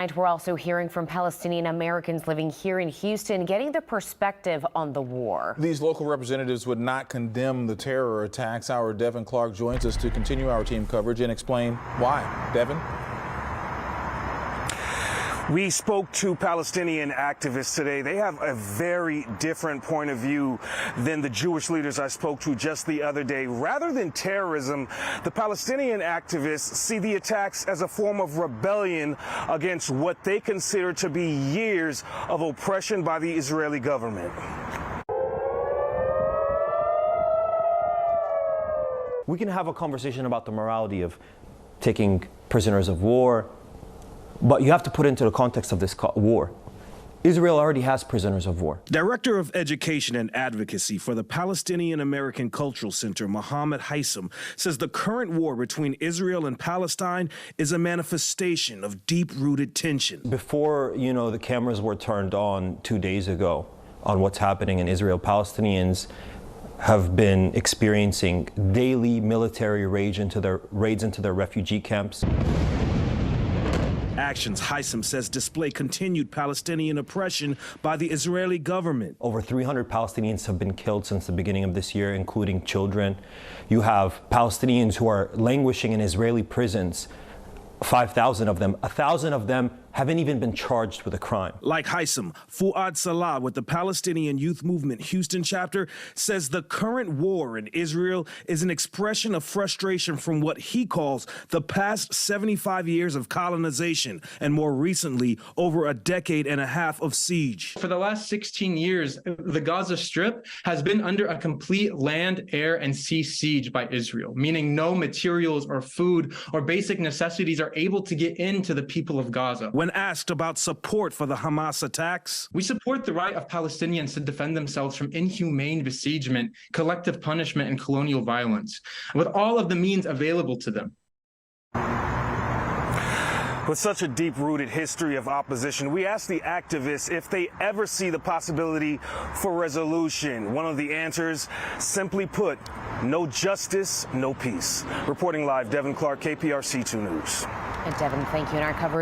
And we're also hearing from Palestinian Americans living here in Houston, getting the perspective on the war. These local representatives would not condemn the terror attacks. Our Devin Clark joins us to continue our team coverage and explain why. Devin? We spoke to Palestinian activists today. They have a very different point of view than the Jewish leaders I spoke to just the other day. Rather than terrorism, the Palestinian activists see the attacks as a form of rebellion against what they consider to be years of oppression by the Israeli government. We can have a conversation about the morality of taking prisoners of war, but you have to put into the context of this war. Israel already has prisoners of war. Director of Education and Advocacy for the Palestinian American Cultural Center, Mohammed Haitham, says the current war between Israel and Palestine is a manifestation of deep-rooted tension. Before, the cameras were turned on 2 days ago on what's happening in Israel, Palestinians have been experiencing daily military raids into their refugee camps. Actions, Haitham says, display continued Palestinian oppression by the Israeli government. Over 300 Palestinians have been killed since the beginning of this year, including children. You have Palestinians who are languishing in Israeli prisons, 5,000 of them. 1,000 of them haven't even been charged with a crime. Like Haitham, Fuad Salah with the Palestinian Youth Movement Houston chapter says the current war in Israel is an expression of frustration from what he calls the past 75 years of colonization and more recently over a decade and a half of siege. For the last 16 years, the Gaza Strip has been under a complete land, air, and sea siege by Israel, meaning no materials or food or basic necessities are able to get into the people of Gaza. When asked about support for the Hamas attacks, we support the right of Palestinians to defend themselves from inhumane besiegement, collective punishment, and colonial violence, with all of the means available to them. with such a deep-rooted history of opposition, we asked the activists if they ever see the possibility for resolution. One of the answers, simply put, no justice, no peace. Reporting live, Devin Clark, KPRC 2 News. And Devin, thank you. In our coverage